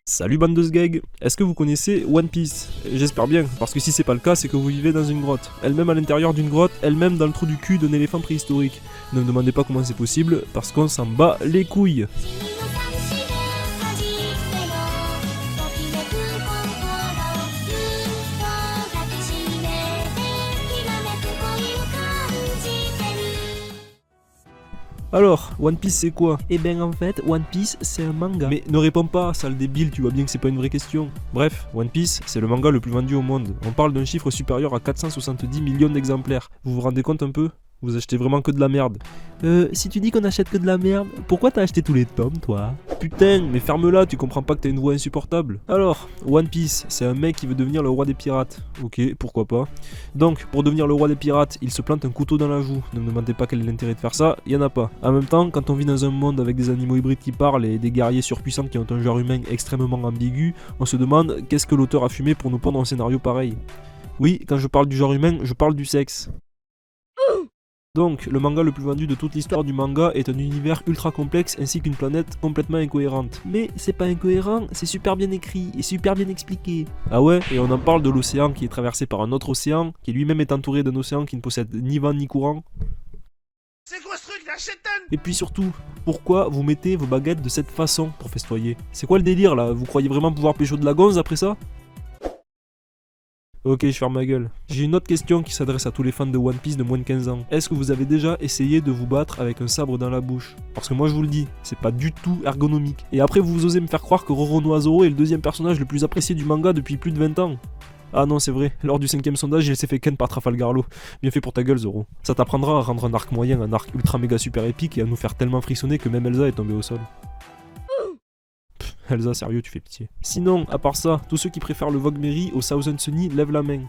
Salut bande de sgeg. Est-ce que vous connaissez One Piece? J'espère bien, parce que si c'est pas le cas, c'est que vous vivez dans une grotte. Elle-même à l'intérieur d'une grotte, elle-même dans le trou du cul d'un éléphant préhistorique. Ne me demandez pas comment c'est possible, parce qu'on s'en bat les couilles. Alors, One Piece c'est quoi? Eh ben en fait, One Piece c'est un manga. Mais ne réponds pas, sale débile, tu vois bien que c'est pas une vraie question. Bref, One Piece c'est le manga le plus vendu au monde. On parle d'un chiffre supérieur à 470 millions d'exemplaires. Vous vous rendez compte un peu? Vous achetez vraiment que de la merde. Si tu dis qu'on achète que de la merde, pourquoi t'as acheté tous les tomes, toi? Putain, mais ferme-la, tu comprends pas que t'as une voix insupportable. Alors, One Piece, c'est un mec qui veut devenir le roi des pirates. Ok, pourquoi pas. Donc, pour devenir le roi des pirates, il se plante un couteau dans la joue. Ne me demandez pas quel est l'intérêt de faire ça, y en a pas. En même temps, quand on vit dans un monde avec des animaux hybrides qui parlent et des guerriers surpuissants qui ont un genre humain extrêmement ambigu, on se demande qu'est-ce que l'auteur a fumé pour nous pondre un scénario pareil. Oui, quand je parle du genre humain, je parle du sexe. Donc, le manga le plus vendu de toute l'histoire du manga est un univers ultra complexe ainsi qu'une planète complètement incohérente. Mais c'est pas incohérent, c'est super bien écrit et super bien expliqué. Ah ouais? Et on en parle de l'océan qui est traversé par un autre océan, qui lui-même est entouré d'un océan qui ne possède ni vent ni courant. C'est quoi ce truc, la chétane? Et puis surtout, pourquoi vous mettez vos baguettes de cette façon pour festoyer? C'est quoi le délire là? Vous croyez vraiment pouvoir pécho de la gonze après ça? Ok, je ferme ma gueule. J'ai une autre question qui s'adresse à tous les fans de One Piece de moins de 15 ans. Est-ce que vous avez déjà essayé de vous battre avec un sabre dans la bouche? Parce que moi je vous le dis, c'est pas du tout ergonomique. Et après vous osez me faire croire que Roronoa Zoro est le deuxième personnage le plus apprécié du manga depuis plus de 20 ans. Ah non, c'est vrai, lors du 5ème sondage, il s'est fait ken par Trafalgar Law. Bien fait pour ta gueule, Zoro. Ça t'apprendra à rendre un arc moyen un arc ultra méga super épique et à nous faire tellement frissonner que même Elsa est tombée au sol. Elsa, sérieux, tu fais pitié. Sinon, à part ça, tous ceux qui préfèrent le Vogue Mary au Thousand Sunny lèvent la main.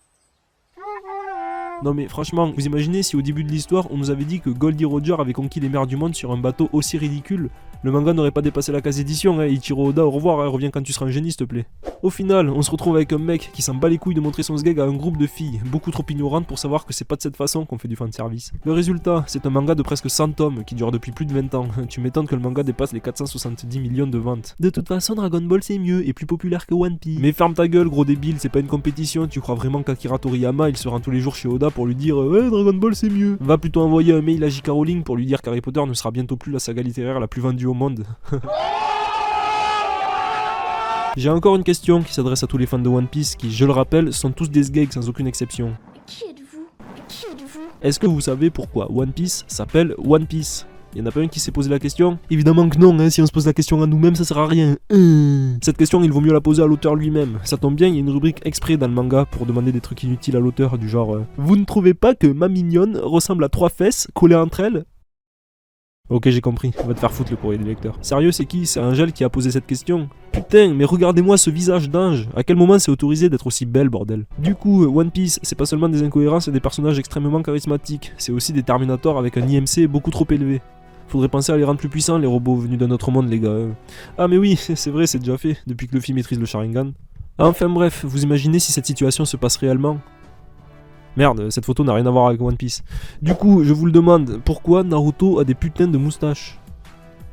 Non mais franchement, vous imaginez si au début de l'histoire on nous avait dit que Goldie Roger avait conquis les mers du monde sur un bateau aussi ridicule? Le manga n'aurait pas dépassé la case édition, hein. Ichiro Oda, au revoir, hein. Reviens quand tu seras un génie s'il te plaît. Au final, on se retrouve avec un mec qui s'en bat les couilles de montrer son sgeg à un groupe de filles, beaucoup trop ignorantes pour savoir que c'est pas de cette façon qu'on fait du fanservice. Le résultat, c'est un manga de presque 100 tomes qui dure depuis plus de 20 ans. Tu m'étonnes que le manga dépasse les 470 millions de ventes. De toute façon, Dragon Ball c'est mieux et plus populaire que One Piece. Mais ferme ta gueule gros débile, c'est pas une compétition, tu crois vraiment qu'Akira Toriyama il se rend tous les jours chez Oda pour lui dire ouais Dragon Ball c'est mieux. Va plutôt envoyer un mail à J.K. Rowling pour lui dire qu'Harry Potter ne sera bientôt plus la saga littéraire la plus vendue au monde. J'ai encore une question qui s'adresse à tous les fans de One Piece qui, je le rappelle, sont tous des sgegs sans aucune exception. Qui êtes-vous? Qui êtes-vous? Est-ce que vous savez pourquoi One Piece s'appelle One Piece? Y'en a pas un qui s'est posé la question? Évidemment que non, hein, si on se pose la question à nous-mêmes, ça sert à rien. Cette question, il vaut mieux la poser à l'auteur lui-même. Ça tombe bien, il y a une rubrique exprès dans le manga pour demander des trucs inutiles à l'auteur, du genre vous ne trouvez pas que ma mignonne ressemble à 3 fesses collées entre elles? Ok, j'ai compris, on va te faire foutre le courrier des lecteurs. Sérieux, c'est qui? C'est Angèle qui a posé cette question? Putain, mais regardez-moi ce visage d'ange. À quel moment c'est autorisé d'être aussi belle, bordel? Du coup, One Piece, c'est pas seulement des incohérences et des personnages extrêmement charismatiques, c'est aussi des Terminators avec un IMC beaucoup trop élevé. Faudrait penser à les rendre plus puissants, les robots venus d'un autre monde, les gars. Ah mais oui, c'est vrai, c'est déjà fait, depuis que Luffy maîtrise le Sharingan. Enfin bref, vous imaginez si cette situation se passe réellement? Merde, cette photo n'a rien à voir avec One Piece. Du coup, je vous le demande, pourquoi Naruto a des putains de moustaches?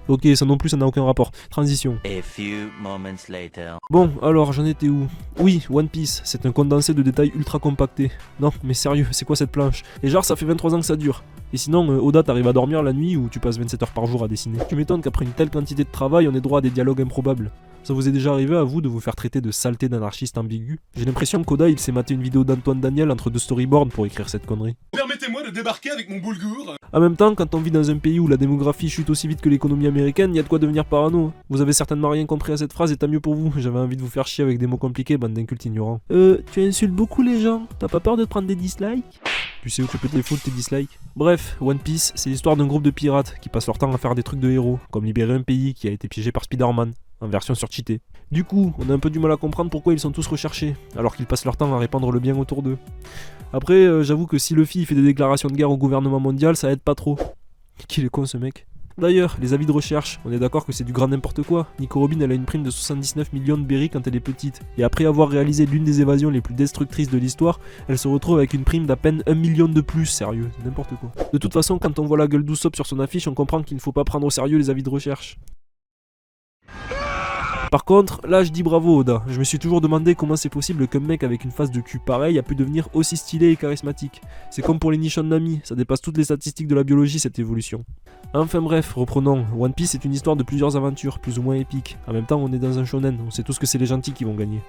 Ok, ça non plus, ça n'a aucun rapport. Transition. A few moments later. Bon, alors, j'en étais où? Oui, One Piece, c'est un condensé de détails ultra compactés. Non, mais sérieux, c'est quoi cette planche? Et genre, ça fait 23 ans que ça dure. Et sinon, Oda, t'arrives à dormir la nuit ou tu passes 27 heures par jour à dessiner? Tu m'étonnes qu'après une telle quantité de travail, on ait droit à des dialogues improbables. Ça vous est déjà arrivé à vous de vous faire traiter de saleté d'anarchiste ambigu? J'ai l'impression qu'Oda il s'est maté une vidéo d'Antoine Daniel entre deux storyboards pour écrire cette connerie. Permettez-moi de débarquer avec mon boulgour. En même temps, quand on vit dans un pays où la démographie chute aussi vite que l'économie américaine, y a de quoi devenir parano. Vous avez certainement rien compris à cette phrase et tant mieux pour vous. J'avais envie de vous faire chier avec des mots compliqués, bande d'incultes ignorants. Tu insultes beaucoup les gens, t'as pas peur de te prendre des dislikes? Tu sais où tu peux te les foutre tes dislikes? Bref, One Piece, c'est l'histoire d'un groupe de pirates qui passent leur temps à faire des trucs de héros, comme libérer un pays qui a été piégé par Spider-Man, en version surcheatée. Du coup, on a un peu du mal à comprendre pourquoi ils sont tous recherchés, alors qu'ils passent leur temps à répandre le bien autour d'eux. Après, j'avoue que si Luffy fait des déclarations de guerre au gouvernement mondial, ça aide pas trop. Qu'il est con ce mec. D'ailleurs, les avis de recherche, on est d'accord que c'est du grand n'importe quoi. Nico Robin elle a une prime de 79 millions de berries quand elle est petite, et après avoir réalisé l'une des évasions les plus destructrices de l'histoire, elle se retrouve avec une prime d'à peine 1 million de plus, sérieux, c'est n'importe quoi. De toute façon, quand on voit la gueule d'Usopp sur son affiche, on comprend qu'il ne faut pas prendre au sérieux les avis de recherche. Par contre, là je dis bravo Oda, je me suis toujours demandé comment c'est possible qu'un mec avec une face de cul pareil a pu devenir aussi stylé et charismatique. C'est comme pour les nichons Nami, ça dépasse toutes les statistiques de la biologie cette évolution. Enfin bref, reprenons, One Piece est une histoire de plusieurs aventures, plus ou moins épiques. En même temps on est dans un shonen, on sait tous que c'est les gentils qui vont gagner.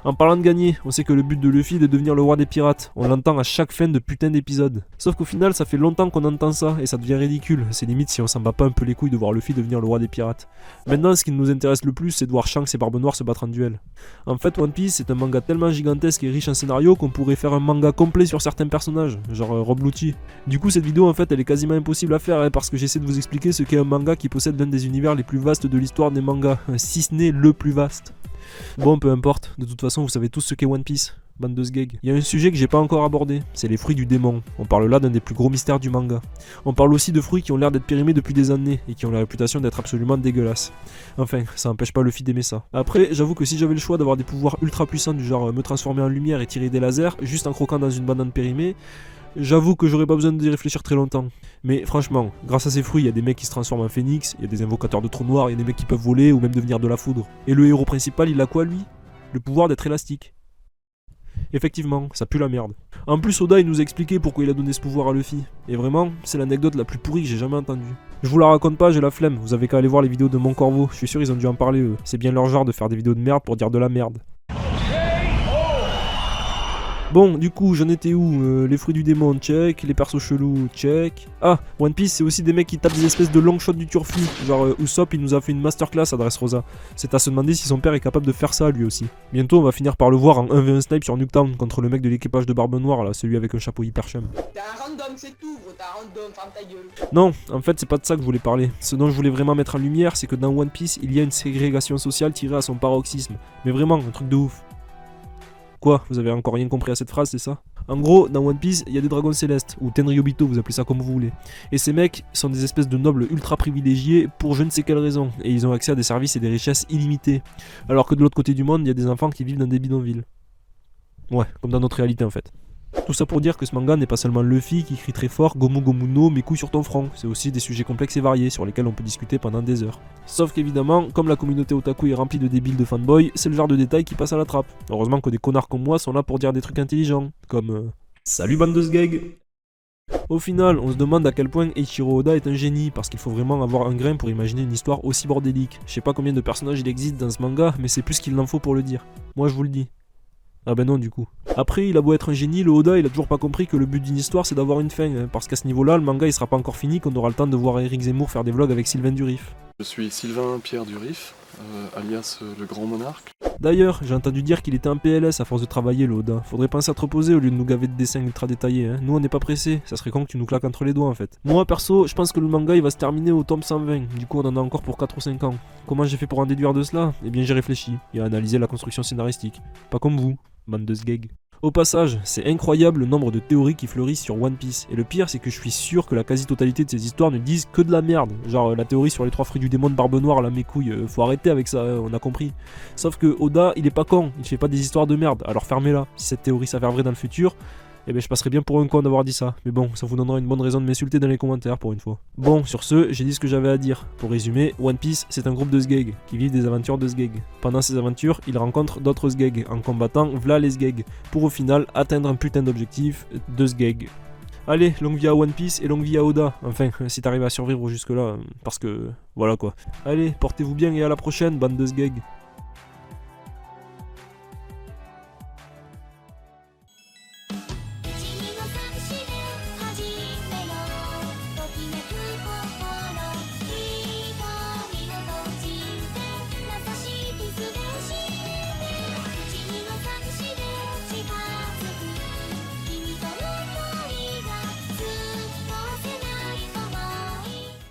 En parlant de gagner, on sait que le but de Luffy est de devenir le roi des pirates, on l'entend à chaque fin de putain d'épisode. Sauf qu'au final ça fait longtemps qu'on entend ça et ça devient ridicule, c'est limite si on s'en bat pas un peu les couilles de voir Luffy devenir le roi des pirates. Maintenant ce qui nous intéresse le plus c'est de voir Shanks et Barbe Noire se battre en duel. En fait One Piece c'est un manga tellement gigantesque et riche en scénario qu'on pourrait faire un manga complet sur certains personnages, genre Rob Lucci. Du coup cette vidéo en fait elle est quasiment impossible à faire parce que j'essaie de vous expliquer ce qu'est un manga qui possède l'un des univers les plus vastes de l'histoire des mangas, si ce n'est le plus vaste. Bon, peu importe, de toute façon vous savez tous ce qu'est One Piece, bande de sgeg. Il y a un sujet que j'ai pas encore abordé, c'est les fruits du démon. On parle là d'un des plus gros mystères du manga. On parle aussi de fruits qui ont l'air d'être périmés depuis des années et qui ont la réputation d'être absolument dégueulasses. Enfin, ça empêche pas Luffy d'aimer ça. Après, j'avoue que si j'avais le choix d'avoir des pouvoirs ultra puissants du genre me transformer en lumière et tirer des lasers juste en croquant dans une banane périmée, j'avoue que j'aurais pas besoin d'y réfléchir très longtemps. Mais franchement, grâce à ces fruits, il y a des mecs qui se transforment en phénix, il y a des invocateurs de trous noirs, il y a des mecs qui peuvent voler ou même devenir de la foudre. Et le héros principal, il a quoi lui? Le pouvoir d'être élastique. Effectivement, ça pue la merde. En plus, Oda il nous a expliqué pourquoi il a donné ce pouvoir à Luffy. Et vraiment, c'est l'anecdote la plus pourrie que j'ai jamais entendue. Je vous la raconte pas, j'ai la flemme, vous avez qu'à aller voir les vidéos de Mon Corvo, je suis sûr ils ont dû en parler eux. C'est bien leur genre de faire des vidéos de merde pour dire de la merde. Bon, du coup, j'en étais où? Les fruits du démon, check. Les persos chelous, check. Ah, One Piece, c'est aussi des mecs qui tapent des espèces de long shots du turfu. Genre, Usopp, il nous a fait une masterclass à Dressrosa. C'est à se demander si son père est capable de faire ça, lui aussi. Bientôt, on va finir par le voir en 1v1 snipe sur Nuketown contre le mec de l'équipage de Barbe Noire, là, celui avec un chapeau hyper chum. T'es un random, c'est tout, gros, t'es un random, ferme ta gueule. Non, en fait, c'est pas de ça que je voulais parler. Ce dont je voulais vraiment mettre en lumière, c'est que dans One Piece, il y a une ségrégation sociale tirée à son paroxysme. Mais vraiment, un truc de ouf. Quoi? Vous avez encore rien compris à cette phrase, c'est ça? En gros, dans One Piece, il y a des dragons célestes, ou Tenryubito, vous appelez ça comme vous voulez. Et ces mecs sont des espèces de nobles ultra privilégiés pour je ne sais quelle raison, et ils ont accès à des services et des richesses illimitées. Alors que de l'autre côté du monde, il y a des enfants qui vivent dans des bidonvilles. Ouais, comme dans notre réalité en fait. Tout ça pour dire que ce manga n'est pas seulement Luffy qui crie très fort Gomu Gomu no, mes couilles sur ton front. C'est aussi des sujets complexes et variés sur lesquels on peut discuter pendant des heures. Sauf qu'évidemment, comme la communauté otaku est remplie de débiles de fanboys, c'est le genre de détails qui passe à la trappe. Heureusement que des connards comme moi sont là pour dire des trucs intelligents, comme salut bande de sgeg. Au final, on se demande à quel point Eiichiro Oda est un génie, parce qu'il faut vraiment avoir un grain pour imaginer une histoire aussi bordélique. Je sais pas combien de personnages il existe dans ce manga, mais c'est plus qu'il n'en faut pour le dire. Moi je vous le dis. Ah ben non du coup. Après il a beau être un génie, le Oda il a toujours pas compris que le but d'une histoire c'est d'avoir une fin, hein, parce qu'à ce niveau là le manga il sera pas encore fini qu'on aura le temps de voir Eric Zemmour faire des vlogs avec Sylvain Durif. Je suis Sylvain Pierre Durif, alias le Grand Monarque. D'ailleurs, j'ai entendu dire qu'il était en PLS à force de travailler le Oda. Faudrait penser à te reposer au lieu de nous gaver de dessins ultra détaillés, hein. Nous on n'est pas pressés, ça serait con que tu nous claques entre les doigts en fait. Moi perso, je pense que le manga il va se terminer au tome 120, du coup on en a encore pour 4 ou 5 ans. Comment j'ai fait pour en déduire de cela? Eh bien j'ai réfléchi, et analysé la construction scénaristique. Pas comme vous, bande de sgeg. Au passage, c'est incroyable le nombre de théories qui fleurissent sur One Piece. Et le pire, c'est que je suis sûr que la quasi-totalité de ces histoires ne disent que de la merde. Genre la théorie sur les 3 fruits du démon de Barbe Noire, là mes couilles, faut arrêter avec ça, on a compris. Sauf que Oda, il est pas con, il fait pas des histoires de merde, alors fermez-la. Si cette théorie s'avère vraie dans le futur, eh ben je passerai bien pour un con d'avoir dit ça. Mais bon, ça vous donnera une bonne raison de m'insulter dans les commentaires pour une fois. Bon, sur ce, j'ai dit ce que j'avais à dire. Pour résumer, One Piece, c'est un groupe de sgeg qui vivent des aventures de sgeg. Pendant ces aventures, ils rencontrent d'autres sgeg en combattant v'là les sgeg, pour au final atteindre un putain d'objectif de sgeg. Allez, longue vie à One Piece et longue vie à Oda. Enfin, si t'arrives à survivre jusque là, parce que voilà quoi. Allez, portez-vous bien et à la prochaine, bande de sgeg.